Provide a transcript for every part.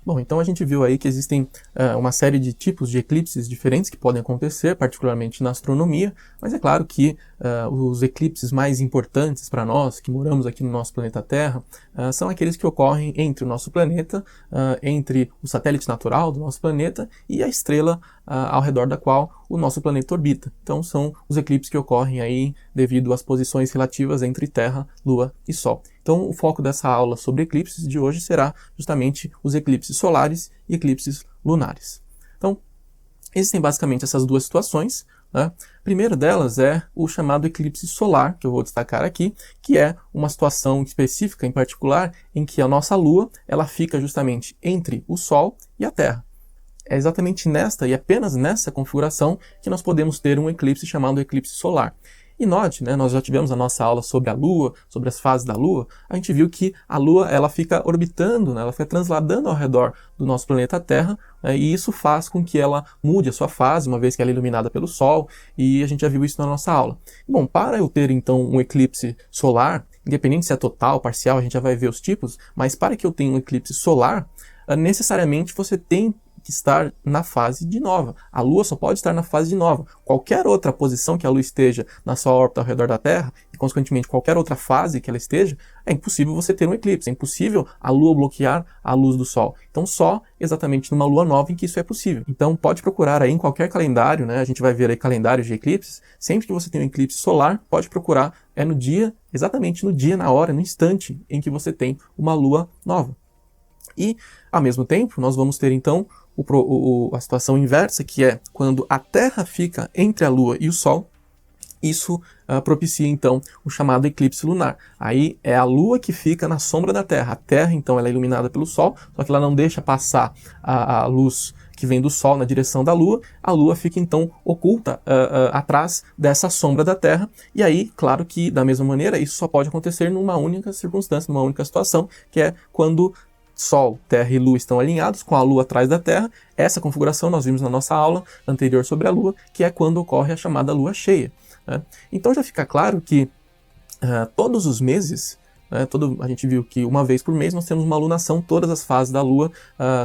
Bom, então a gente viu aí que existem uma série de tipos de eclipses diferentes que podem acontecer, particularmente na astronomia, mas é claro que os eclipses mais importantes para nós, que moramos aqui no nosso planeta Terra, são aqueles que ocorrem entre o nosso planeta, entre o satélite natural do nosso planeta e a estrela ao redor da qual o nosso planeta orbita. Então são os eclipses que ocorrem aí devido às posições relativas entre Terra, Lua e Sol. Então o foco dessa aula sobre eclipses de hoje será justamente os eclipses solares e eclipses lunares. Então, existem basicamente essas duas situações, né? A primeira delas é o chamado eclipse solar, que eu vou destacar aqui, que é uma situação específica, em particular, em que a nossa Lua ela fica justamente entre o Sol e a Terra. É exatamente nesta e apenas nessa configuração que nós podemos ter um eclipse chamado eclipse solar. E note, né, nós já tivemos a nossa aula sobre a Lua, sobre as fases da Lua, a gente viu que a Lua ela fica orbitando, né, ela fica transladando ao redor do nosso planeta Terra, e isso faz com que ela mude a sua fase, uma vez que ela é iluminada pelo Sol, e a gente já viu isso na nossa aula. Bom, para eu ter então um eclipse solar, independente se é total, parcial, a gente já vai ver os tipos, mas para que eu tenha um eclipse solar, necessariamente você tem que estar na fase de nova. A Lua só pode estar na fase de nova. Qualquer outra posição que a Lua esteja na sua órbita ao redor da Terra, e consequentemente qualquer outra fase que ela esteja, é impossível você ter um eclipse, é impossível a Lua bloquear a luz do Sol. Então só exatamente numa Lua nova em que isso é possível. Então pode procurar aí em qualquer calendário, né? A gente vai ver aí calendários de eclipses, sempre que você tem um eclipse solar, pode procurar, é no dia, exatamente no dia, na hora, no instante em que você tem uma Lua nova. E, ao mesmo tempo, nós vamos ter então a situação inversa, que é quando a Terra fica entre a Lua e o Sol, isso propicia então o chamado eclipse lunar. Aí é a Lua que fica na sombra da Terra. A Terra então ela é iluminada pelo Sol, só que ela não deixa passar a luz que vem do Sol na direção da Lua. A Lua fica então oculta atrás dessa sombra da Terra. E aí, claro que da mesma maneira, isso só pode acontecer numa única circunstância, numa única situação, que é quando Sol, Terra e Lua estão alinhados, com a Lua atrás da Terra. Essa configuração nós vimos na nossa aula anterior sobre a Lua, que é quando ocorre a chamada Lua cheia, né? Então já fica claro que todos os meses, né, a gente viu que uma vez por mês nós temos uma lunação, todas as fases da Lua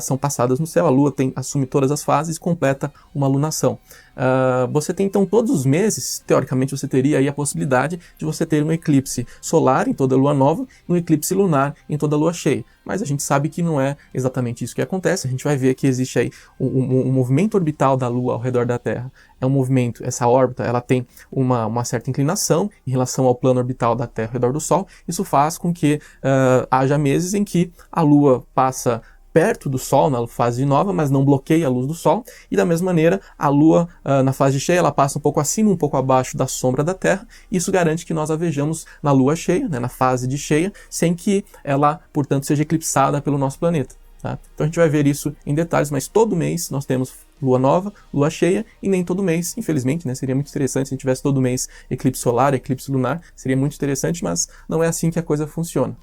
são passadas no céu, a Lua assume todas as fases e completa uma lunação. Você tem então todos os meses, teoricamente você teria aí a possibilidade de você ter um eclipse solar em toda a lua nova e um eclipse lunar em toda a lua cheia. Mas a gente sabe que não é exatamente isso que acontece. A gente vai ver que existe aí um movimento orbital da Lua ao redor da Terra. É um movimento, essa órbita, ela tem uma certa inclinação em relação ao plano orbital da Terra ao redor do Sol. Isso faz com que haja meses em que a Lua passa perto do Sol na fase nova, mas não bloqueia a luz do Sol, e da mesma maneira a Lua na fase cheia ela passa um pouco acima, um pouco abaixo da sombra da Terra. Isso garante que nós a vejamos na Lua cheia, né, na fase de cheia, sem que ela, portanto, seja eclipsada pelo nosso planeta, tá? Então a gente vai ver isso em detalhes, mas todo mês nós temos Lua nova, Lua cheia, e nem todo mês, infelizmente, né, seria muito interessante se a gente tivesse todo mês eclipse solar, eclipse lunar, seria muito interessante, mas não é assim que a coisa funciona.